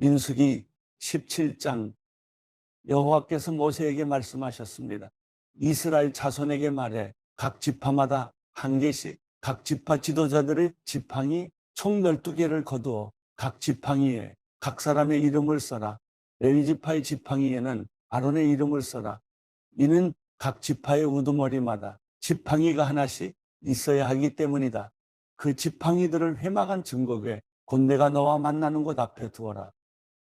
민수기 17장. 여호와께서 모세에게 말씀하셨습니다. 이스라엘 자손에게 말해 각 지파마다 한 개씩 각 지파 지도자들의 지팡이 총 12개를 거두어 각 지팡이에 각 사람의 이름을 써라. 레위 지파의 지팡이에는 아론의 이름을 써라. 이는 각 지파의 우두머리마다 지팡이가 하나씩 있어야 하기 때문이다. 그 지팡이들을 회막한 증거궤 곧 내가 너와 만나는 곳 앞에 두어라.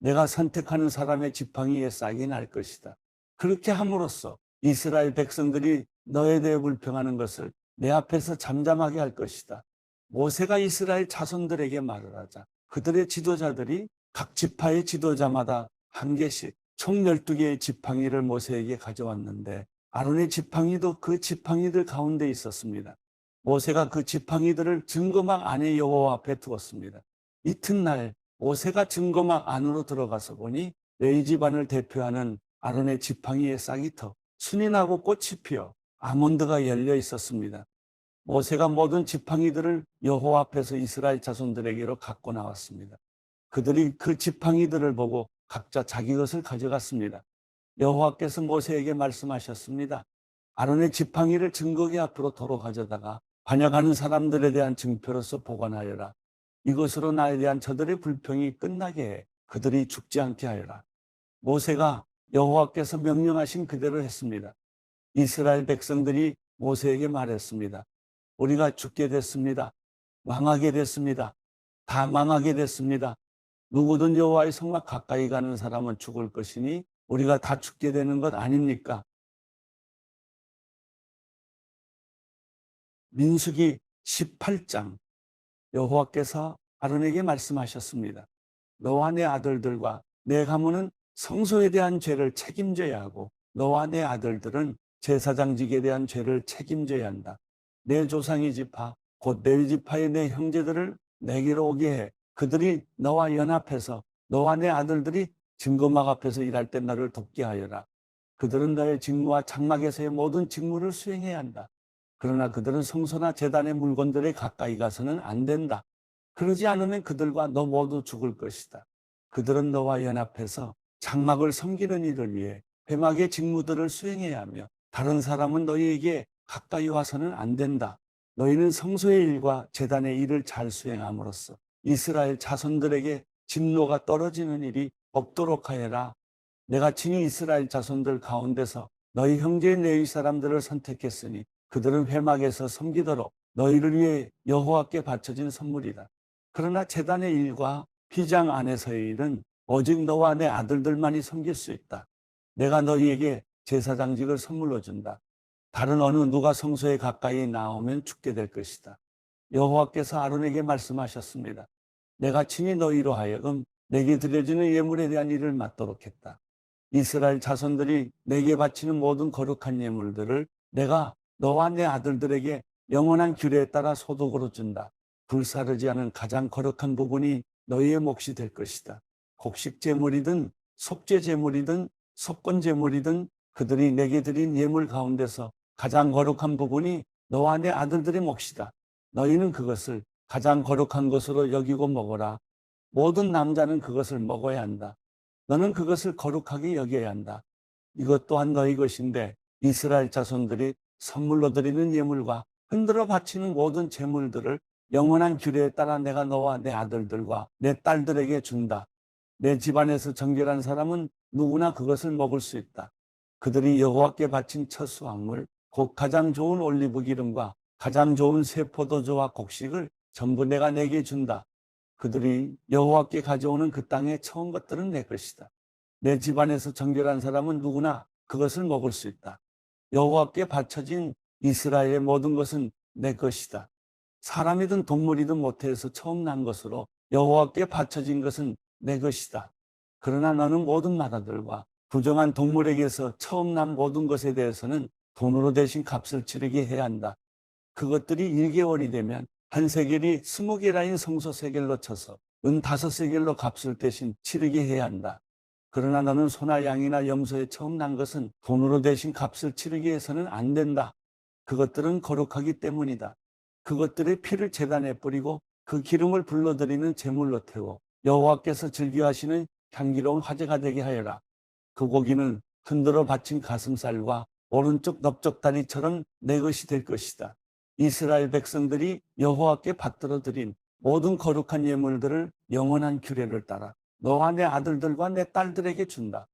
내가 선택하는 사람의 지팡이에 싹이 날 것이다. 그렇게 함으로써 이스라엘 백성들이 너에 대해 불평하는 것을 내 앞에서 잠잠하게 할 것이다. 모세가 이스라엘 자손들에게 말을 하자 그들의 지도자들이 각 지파의 지도자마다 한 개씩 총 12개의 지팡이를 모세에게 가져왔는데 아론의 지팡이도 그 지팡이들 가운데 있었습니다. 모세가 그 지팡이들을 증거막 안에 여호와 앞에 두었습니다. 이튿날 모세가 증거막 안으로 들어가서 보니 레위 집안을 대표하는 아론의 지팡이의 싹이 터 순이 나고 꽃이 피어 아몬드가 열려 있었습니다. 모세가 모든 지팡이들을 여호와 앞에서 이스라엘 자손들에게로 갖고 나왔습니다. 그들이 그 지팡이들을 보고 각자 자기 것을 가져갔습니다. 여호와께서 모세에게 말씀하셨습니다. 아론의 지팡이를 증거궤 앞으로 도로 가져다가 반역하는 사람들에 대한 증표로서 보관하여라. 이것으로 나에 대한 저들의 불평이 끝나게 해 그들이 죽지 않게 하여라. 모세가 여호와께서 명령하신 그대로 했습니다. 이스라엘 백성들이 모세에게 말했습니다. 우리가 죽게 됐습니다. 망하게 됐습니다. 다 망하게 됐습니다. 누구든 여호와의 성막 가까이 가는 사람은 죽을 것이니 우리가 다 죽게 되는 것 아닙니까? 민수기 18장. 여호와께서 아론에게 말씀하셨습니다. 너와 내 아들들과 내 가문은 성소에 대한 죄를 책임져야 하고 너와 내 아들들은 제사장직에 대한 죄를 책임져야 한다. 내 조상의 지파 곧 레위 지파의 내 형제들을 내게로 오게 해 그들이 너와 연합해서 너와 내 아들들이 증거막 앞에서 일할 때 너를 돕게 하여라. 그들은 너의 직무와 장막에서의 모든 직무를 수행해야 한다. 그러나 그들은 성소나 제단의 물건들에 가까이 가서는 안 된다. 그러지 않으면 그들과 너 모두 죽을 것이다. 그들은 너와 연합해서 장막을 섬기는 일을 위해 회막의 직무들을 수행해야 하며 다른 사람은 너희에게 가까이 와서는 안 된다. 너희는 성소의 일과 제단의 일을 잘 수행함으로써 이스라엘 자손들에게 진노가 떨어지는 일이 없도록 하여라. 내가 친히 이스라엘 자손들 가운데서 너희 형제 레위 사람들을 선택했으니 그들은 회막에서 섬기도록 너희를 위해 여호와께 바쳐진 선물이다. 그러나 제단의 일과 휘장 안에서의 일은 오직 너와 내 아들들만이 섬길 수 있다. 내가 너희에게 제사장직을 선물로 준다. 다른 어느 누가 성소에 가까이 나오면 죽게 될 것이다. 여호와께서 아론에게 말씀하셨습니다. 내가 친히 너희로 하여금 내게 드려지는 예물에 대한 일을 맡도록 했다. 이스라엘 자손들이 내게 바치는 모든 거룩한 예물들을 내가 너와 내 아들들에게 영원한 규례에 따라 소득으로 준다. 불사르지 않은 가장 거룩한 부분이 너희의 몫이 될 것이다. 곡식 제물이든 속죄 제물이든 속건 제물이든 그들이 내게 드린 예물 가운데서 가장 거룩한 부분이 너와 내 아들들의 몫이다. 너희는 그것을 가장 거룩한 것으로 여기고 먹어라. 모든 남자는 그것을 먹어야 한다. 너는 그것을 거룩하게 여겨야 한다. 이것 또한 너희 것인데 이스라엘 자손들이 선물로 드리는 예물과 흔들어 바치는 모든 제물들을 영원한 규례에 따라 내가 너와 내 아들들과 내 딸들에게 준다. 내 집안에서 정결한 사람은 누구나 그것을 먹을 수 있다. 그들이 여호와께 바친 첫 수확물 곧 가장 좋은 올리브 기름과 가장 좋은 새 포도주와 곡식을 전부 내가 내게 준다. 그들이 여호와께 가져오는 그 땅의 처음 것들은 내 것이다. 내 집안에서 정결한 사람은 누구나 그것을 먹을 수 있다. 여호와께 바쳐진 이스라엘의 모든 것은 내 것이다. 사람이든 동물이든 모태에서 처음 난 것으로 여호와께 바쳐진 것은 내 것이다. 그러나 너는 모든 나라들과 부정한 동물에게서 처음 난 모든 것에 대해서는 돈으로 대신 값을 치르게 해야 한다. 그것들이 1개월이 되면 한 세겔이 20게라인 성소 세겔로 쳐서 은 5세겔로 값을 대신 치르게 해야 한다. 그러나 너는 소나 양이나 염소에 처음 난 것은 돈으로 대신 값을 치르게 해서는 안 된다. 그것들은 거룩하기 때문이다. 그것들의 피를 제단에 뿌리고 그 기름을 불러들이는 제물로 태워 여호와께서 즐겨하시는 향기로운 화제가 되게 하여라. 그 고기는 흔들어 바친 가슴살과 오른쪽 넓적다리처럼 내 것이 될 것이다. 이스라엘 백성들이 여호와께 받들어 드린 모든 거룩한 예물들을 영원한 규례를 따라 너와 내 아들들과 내 딸들에게 준다.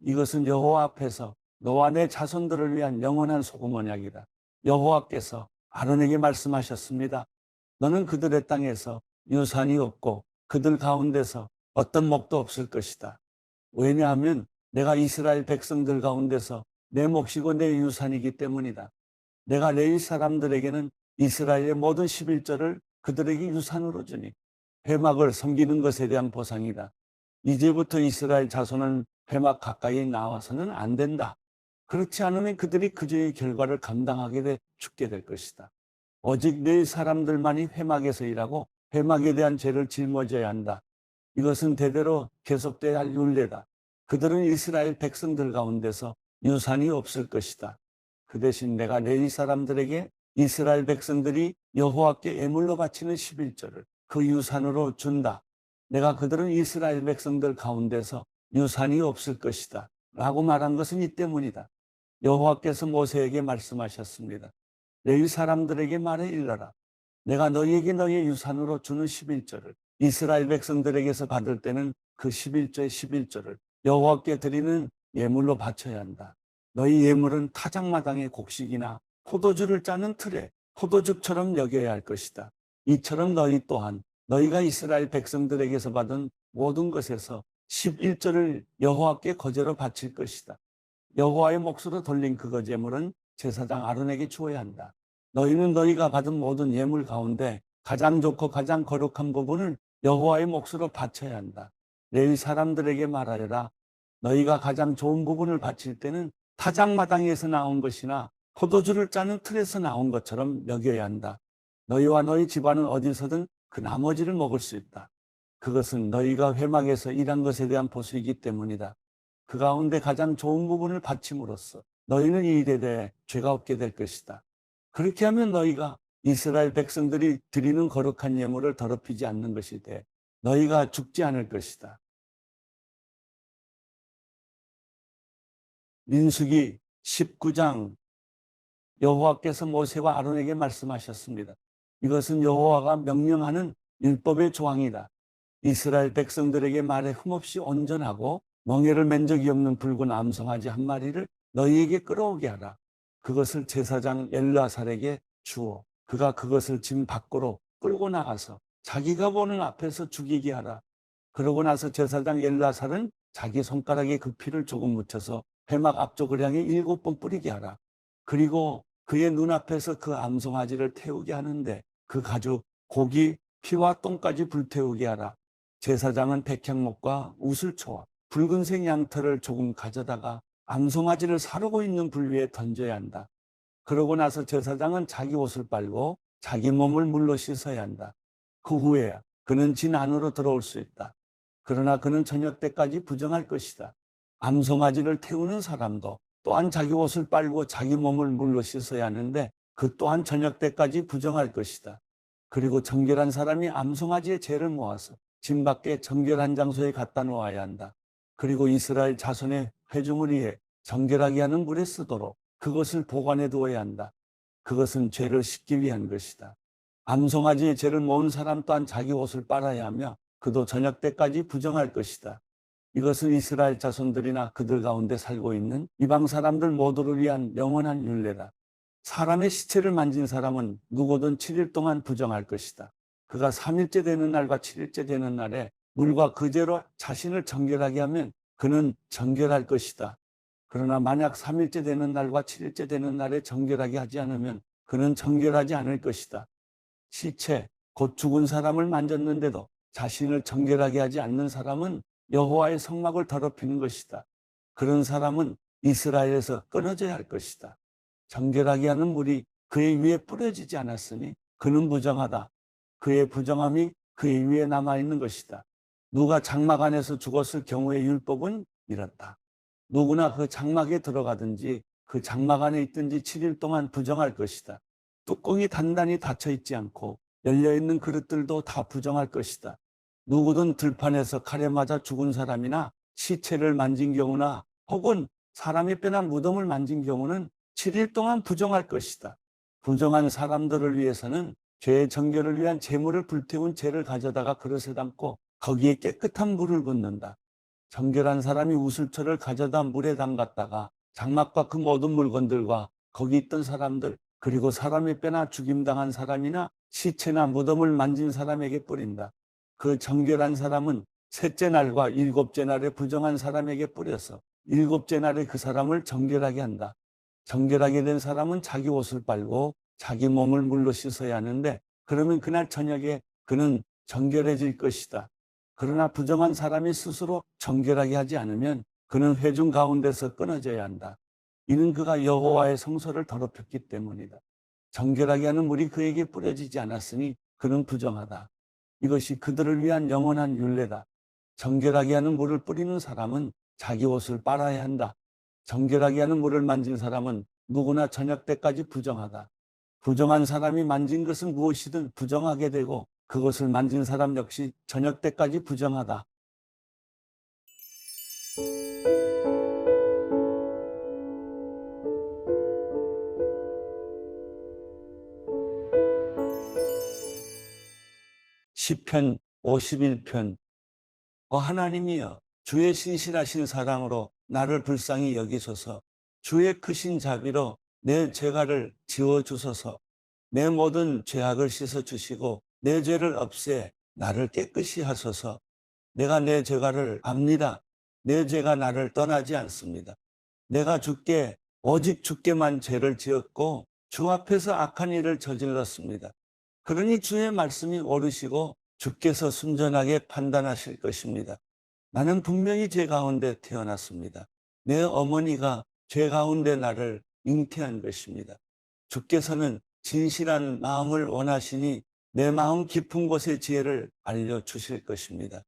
이것은 여호와 앞에서 너와 내 자손들을 위한 영원한 소금 언약이다. 여호와께서 아론에게 말씀하셨습니다. 너는 그들의 땅에서 유산이 없고 그들 가운데서 어떤 목도 없을 것이다. 왜냐하면 내가 이스라엘 백성들 가운데서 내 몫이고 내 유산이기 때문이다. 내가 레위 사람들에게는 이스라엘의 모든 11절을 그들에게 유산으로 주니 회막을 섬기는 것에 대한 보상이다. 이제부터 이스라엘 자손은 회막 가까이 나와서는 안 된다. 그렇지 않으면 그들이 그 죄의 결과를 감당하게 돼 죽게 될 것이다. 오직 내 사람들만이 회막에서 일하고 회막에 대한 죄를 짊어져야 한다. 이것은 대대로 계속돼야 할 율례다. 그들은 이스라엘 백성들 가운데서 유산이 없을 것이다. 그 대신 내가 레위 사람들에게 이스라엘 백성들이 여호와께 예물로 바치는 11절을 그 유산으로 준다. 내가 그들은 이스라엘 백성들 가운데서 유산이 없을 것이다. 라고 말한 것은 이 때문이다. 여호와께서 모세에게 말씀하셨습니다. 레위 사람들에게 말해 일러라. 내가 너희에게 너희의 유산으로 주는 11절을 이스라엘 백성들에게서 받을 때는 그 11조의 11조를 여호와께 드리는 예물로 바쳐야 한다. 너희 예물은 타작마당의 곡식이나 포도주를 짜는 틀에 포도죽처럼 여겨야 할 것이다. 이처럼 너희 또한 너희가 이스라엘 백성들에게서 받은 모든 것에서 11조를 여호와께 거제로 바칠 것이다. 여호와의 몫으로 돌린 그 거제물은 제사장 아론에게 주어야 한다. 너희는 너희가 받은 모든 예물 가운데 가장 좋고 가장 거룩한 부분을 여호와의 몫으로 바쳐야 한다. 레위 사람들에게 말하여라. 너희가 가장 좋은 부분을 바칠 때는 타작마당에서 나온 것이나 포도주를 짜는 틀에서 나온 것처럼 여겨야 한다. 너희와 너희 집안은 어디서든 그 나머지를 먹을 수 있다. 그것은 너희가 회막에서 일한 것에 대한 보수이기 때문이다. 그 가운데 가장 좋은 부분을 바침으로써 너희는 이 일에 대해 죄가 없게 될 것이다. 그렇게 하면 너희가 이스라엘 백성들이 드리는 거룩한 예물을 더럽히지 않는 것이 돼 너희가 죽지 않을 것이다. 민수기 19장 여호와께서 모세와 아론에게 말씀하셨습니다. 이것은 여호와가 명령하는 율법의 조항이다. 이스라엘 백성들에게 말해 흠없이 온전하고 멍에를 맨 적이 없는 붉은 암송아지 한 마리를 너희에게 끌어오게 하라. 그것을 제사장 엘르아살에게 주어 그가 그것을 짐 밖으로 끌고 나가서 자기가 보는 앞에서 죽이게 하라. 그러고 나서 제사장 엘르아살은 자기 손가락에 그 피를 조금 묻혀서 회막 앞쪽을 향해 7번 뿌리게 하라. 그리고 그의 눈앞에서 그 암송아지를 태우게 하는데 그 가죽, 고기, 피와 똥까지 불태우게 하라. 제사장은 백향목과 우슬초와 붉은색 양털을 조금 가져다가 암송아지를 사르고 있는 불 위에 던져야 한다. 그러고 나서 제사장은 자기 옷을 빨고 자기 몸을 물로 씻어야 한다. 그 후에 그는 진 안으로 들어올 수 있다. 그러나 그는 저녁 때까지 부정할 것이다. 암송아지를 태우는 사람도 또한 자기 옷을 빨고 자기 몸을 물로 씻어야 하는데 그 또한 저녁 때까지 부정할 것이다. 그리고 정결한 사람이 암송아지의 죄를 모아서 진 밖에 정결한 장소에 갖다 놓아야 한다. 그리고 이스라엘 자손의 회중을 위해 정결하게 하는 물에 쓰도록 그것을 보관해 두어야 한다. 그것은 죄를 씻기 위한 것이다. 암송아지의 죄를 모은 사람 또한 자기 옷을 빨아야 하며 그도 저녁 때까지 부정할 것이다. 이것은 이스라엘 자손들이나 그들 가운데 살고 있는 이방 사람들 모두를 위한 영원한 율례다. 사람의 시체를 만진 사람은 누구든 7일 동안 부정할 것이다. 그가 3일째 되는 날과 7일째 되는 날에 물과 그 죄로 자신을 정결하게 하면 그는 정결할 것이다. 그러나 만약 3일째 되는 날과 7일째 되는 날에 정결하게 하지 않으면 그는 정결하지 않을 것이다. 시체, 곧 죽은 사람을 만졌는데도 자신을 정결하게 하지 않는 사람은 여호와의 성막을 더럽히는 것이다. 그런 사람은 이스라엘에서 끊어져야 할 것이다. 정결하게 하는 물이 그의 위에 뿌려지지 않았으니 그는 부정하다. 그의 부정함이 그의 위에 남아있는 것이다. 누가 장막 안에서 죽었을 경우의 율법은 이렇다. 누구나 그 장막에 들어가든지 그 장막 안에 있든지 7일 동안 부정할 것이다. 뚜껑이 단단히 닫혀 있지 않고 열려있는 그릇들도 다 부정할 것이다. 누구든 들판에서 칼에 맞아 죽은 사람이나 시체를 만진 경우나 혹은 사람의 뼈나 무덤을 만진 경우는 7일 동안 부정할 것이다. 부정한 사람들을 위해서는 죄의 정결을 위한 제물을 불태운 재를 가져다가 그릇에 담고 거기에 깨끗한 물을 붓는다. 정결한 사람이 우슬초를 가져다 물에 담갔다가 장막과 그 모든 물건들과 거기 있던 사람들, 그리고 사람의 뼈나 죽임당한 사람이나 시체나 무덤을 만진 사람에게 뿌린다. 그 정결한 사람은 셋째 날과 일곱째 날에 부정한 사람에게 뿌려서 일곱째 날에 그 사람을 정결하게 한다. 정결하게 된 사람은 자기 옷을 빨고 자기 몸을 물로 씻어야 하는데, 그러면 그날 저녁에 그는 정결해질 것이다. 그러나 부정한 사람이 스스로 정결하게 하지 않으면 그는 회중 가운데서 끊어져야 한다. 이는 그가 여호와의 성소를 더럽혔기 때문이다. 정결하게 하는 물이 그에게 뿌려지지 않았으니 그는 부정하다. 이것이 그들을 위한 영원한 율례다. 정결하게 하는 물을 뿌리는 사람은 자기 옷을 빨아야 한다. 정결하게 하는 물을 만진 사람은 누구나 저녁 때까지 부정하다. 부정한 사람이 만진 것은 무엇이든 부정하게 되고 그것을 만진 사람 역시 저녁 때까지 부정하다. 시편 51편. 하나님이여, 주의 신실하신 사랑으로 나를 불쌍히 여기소서. 주의 크신 자비로 내 죄가를 지워주소서. 내 모든 죄악을 씻어주시고 내 죄를 없애 나를 깨끗이 하소서. 내가 내 죄가를 압니다. 내 죄가 나를 떠나지 않습니다. 내가 오직 주께만 죄를 지었고 주 앞에서 악한 일을 저질렀습니다. 그러니 주의 말씀이 옳으시고 주께서 순전하게 판단하실 것입니다. 나는 분명히 죄 가운데 태어났습니다. 내 어머니가 죄 가운데 나를 잉태한 것입니다. 주께서는 진실한 마음을 원하시니 내 마음 깊은 곳의 지혜를 알려주실 것입니다.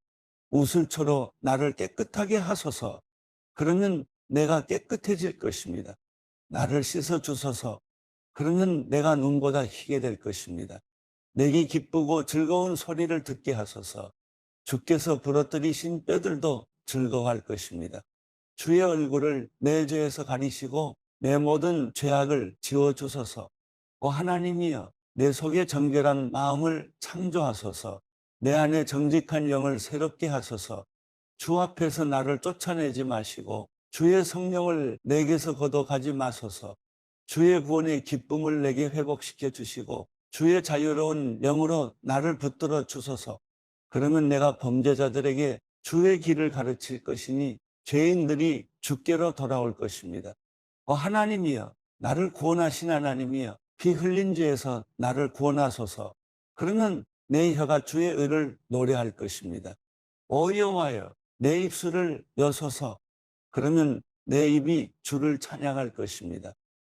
우슬초로 나를 깨끗하게 하소서. 그러면 내가 깨끗해질 것입니다. 나를 씻어주소서. 그러면 내가 눈보다 희게 될 것입니다. 내게 기쁘고 즐거운 소리를 듣게 하소서. 주께서 부러뜨리신 뼈들도 즐거워할 것입니다. 주의 얼굴을 내 죄에서 가리시고 내 모든 죄악을 지워주소서. 하나님이여, 내 속에 정결한 마음을 창조하소서. 내 안에 정직한 영을 새롭게 하소서. 주 앞에서 나를 쫓아내지 마시고 주의 성령을 내게서 거둬가지 마소서. 주의 구원의 기쁨을 내게 회복시켜 주시고 주의 자유로운 영으로 나를 붙들어 주소서. 그러면 내가 범죄자들에게 주의 길을 가르칠 것이니 죄인들이 주께로 돌아올 것입니다. 하나님이여, 나를 구원하신 하나님이여, 피 흘린 죄에서 나를 구원하소서. 그러면 내 혀가 주의 의를 노래할 것입니다. 여호와여, 내 입술을 여소서. 그러면 내 입이 주를 찬양할 것입니다.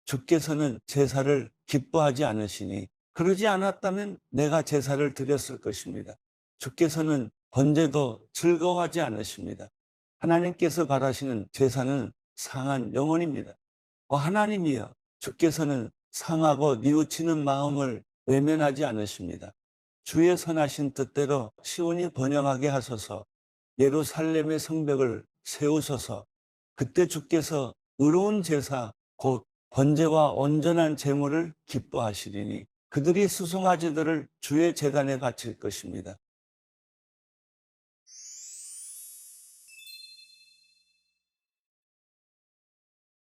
주께서는 제사를 기뻐하지 않으시니 그러지 않았다면 내가 제사를 드렸을 것입니다. 주께서는 번제도 즐거워하지 않으십니다. 하나님께서 바라시는 제사는 상한 영혼입니다. 하나님이여, 주께서는 상하고 뉘우치는 마음을 외면하지 않으십니다. 주의 선하신 뜻대로 시온이 번영하게 하소서. 예루살렘의 성벽을 세우소서. 그때 주께서 의로운 제사 곧 번제와 온전한 제물을 기뻐하시리니 그들이 수송아지들을 주의 제단에 바칠 것입니다.